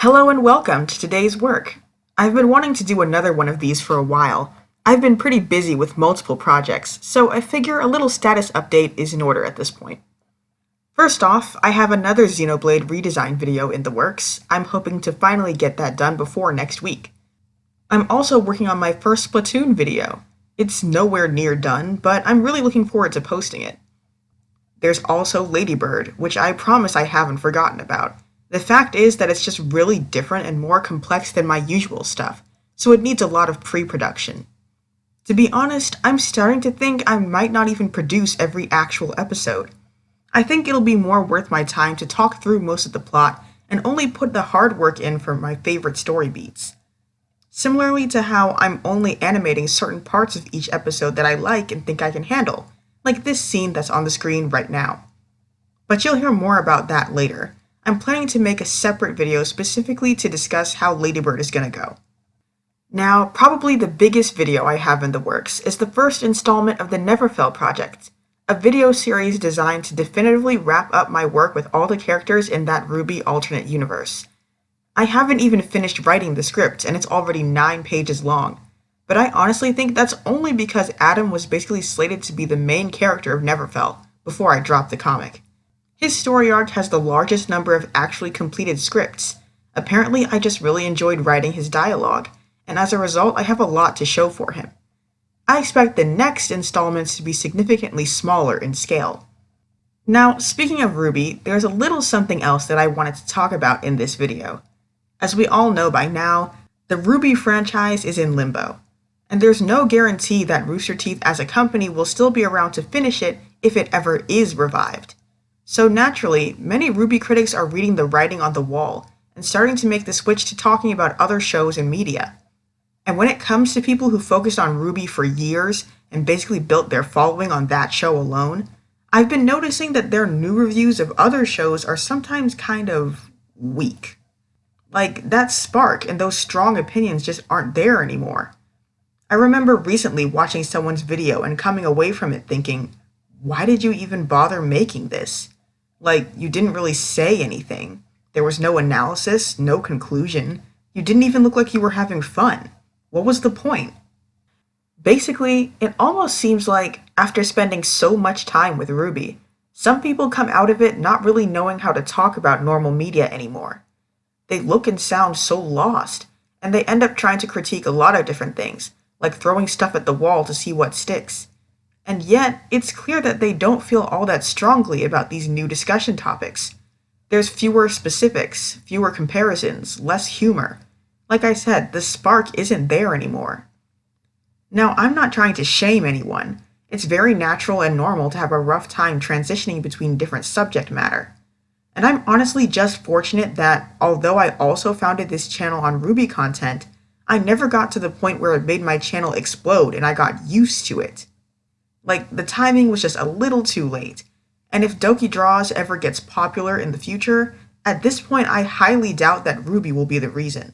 Hello and welcome to today's work. I've been wanting to do another one of these for a while. I've been pretty busy with multiple projects, so I figure a little status update is in order at this point. First off, I have another Xenoblade redesign video in the works. I'm hoping to finally get that done before next week. I'm also working on my first Splatoon video. It's nowhere near done, but I'm really looking forward to posting it. There's also Ladybird, which I promise I haven't forgotten about. The fact is that it's just really different and more complex than my usual stuff, so it needs a lot of pre-production. To be honest, I'm starting to think I might not even produce every actual episode. I think it'll be more worth my time to talk through most of the plot and only put the hard work in for my favorite story beats. Similarly to how I'm only animating certain parts of each episode that I like and think I can handle, like this scene that's on the screen right now. But you'll hear more about that later. I'm planning to make a separate video specifically to discuss how Ladybird is gonna go. Now, probably the biggest video I have in the works is the first installment of the Neverfell project, a video series designed to definitively wrap up my work with all the characters in that RWBY alternate universe. I haven't even finished writing the script and it's already 9 pages long, but I honestly think that's only because Adam was basically slated to be the main character of Neverfell before I dropped the comic. His story arc has the largest number of actually completed scripts. Apparently, I just really enjoyed writing his dialogue, and as a result, I have a lot to show for him. I expect the next installments to be significantly smaller in scale. Now, speaking of RWBY, there's a little something else that I wanted to talk about in this video. As we all know by now, the RWBY franchise is in limbo, and there's no guarantee that Rooster Teeth as a company will still be around to finish it if it ever is revived. So naturally, many RWBY critics are reading the writing on the wall and starting to make the switch to talking about other shows and media. And when it comes to people who focused on RWBY for years and basically built their following on that show alone, I've been noticing that their new reviews of other shows are sometimes kind of weak. Like, that spark and those strong opinions just aren't there anymore. I remember recently watching someone's video and coming away from it thinking, why did you even bother making this? Like, you didn't really say anything. There was no analysis, no conclusion. You didn't even look like you were having fun. What was the point? Basically, it almost seems like, after spending so much time with RWBY, some people come out of it not really knowing how to talk about normal media anymore. They look and sound so lost, and they end up trying to critique a lot of different things, like throwing stuff at the wall to see what sticks. And yet, it's clear that they don't feel all that strongly about these new discussion topics. There's fewer specifics, fewer comparisons, less humor. Like I said, the spark isn't there anymore. Now, I'm not trying to shame anyone. It's very natural and normal to have a rough time transitioning between different subject matter. And I'm honestly just fortunate that, although I also founded this channel on RWBY content, I never got to the point where it made my channel explode and I got used to it. Like, the timing was just a little too late, and if Doki Draws ever gets popular in the future, at this point I highly doubt that RWBY will be the reason.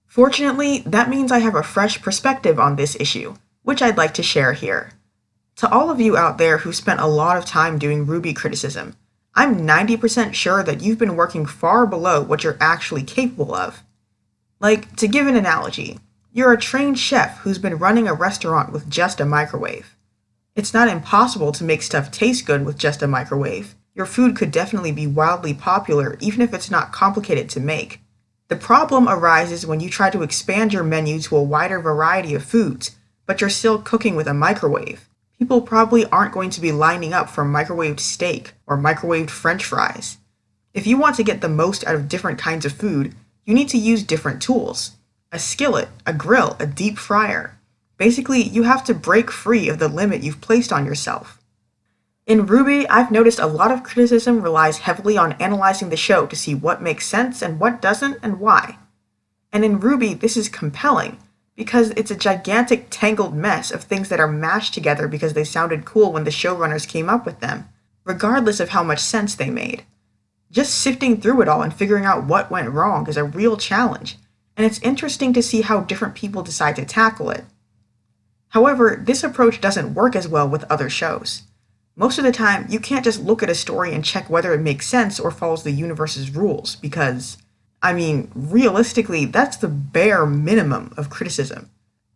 Fortunately, that means I have a fresh perspective on this issue, which I'd like to share here. To all of you out there who spent a lot of time doing RWBY criticism, I'm 90% sure that you've been working far below what you're actually capable of. Like, to give an analogy, you're a trained chef who's been running a restaurant with just a microwave. It's not impossible to make stuff taste good with just a microwave. Your food could definitely be wildly popular even if it's not complicated to make. The problem arises when you try to expand your menu to a wider variety of foods, but you're still cooking with a microwave. People probably aren't going to be lining up for microwaved steak or microwaved French fries. If you want to get the most out of different kinds of food, you need to use different tools. A skillet, a grill, a deep fryer. Basically, you have to break free of the limit you've placed on yourself. In RWBY, I've noticed a lot of criticism relies heavily on analyzing the show to see what makes sense and what doesn't and why. And in RWBY, this is compelling, because it's a gigantic tangled mess of things that are mashed together because they sounded cool when the showrunners came up with them, regardless of how much sense they made. Just sifting through it all and figuring out what went wrong is a real challenge, and it's interesting to see how different people decide to tackle it. However, this approach doesn't work as well with other shows. Most of the time, you can't just look at a story and check whether it makes sense or follows the universe's rules, because, I mean, realistically, that's the bare minimum of criticism.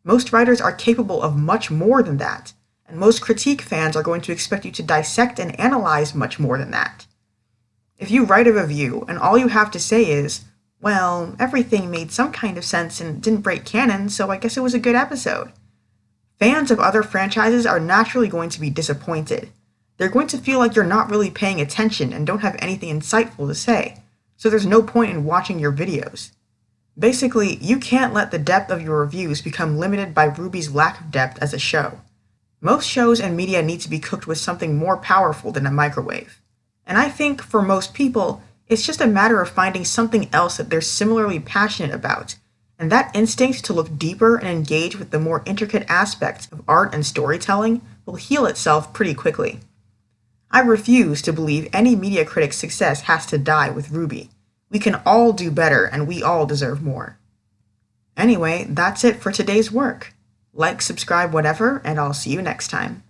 Most writers are capable of much more than that, and most critique fans are going to expect you to dissect and analyze much more than that. If you write a review and all you have to say is, well, everything made some kind of sense and didn't break canon, so I guess it was a good episode, fans of other franchises are naturally going to be disappointed. They're going to feel like you're not really paying attention and don't have anything insightful to say, so there's no point in watching your videos. Basically, you can't let the depth of your reviews become limited by RWBY's lack of depth as a show. Most shows and media need to be cooked with something more powerful than a microwave. And I think, for most people, it's just a matter of finding something else that they're similarly passionate about, and that instinct to look deeper and engage with the more intricate aspects of art and storytelling will heal itself pretty quickly. I refuse to believe any media critic's success has to die with RWBY. We can all do better, and we all deserve more. Anyway, that's it for today's work. Like, subscribe, whatever, and I'll see you next time.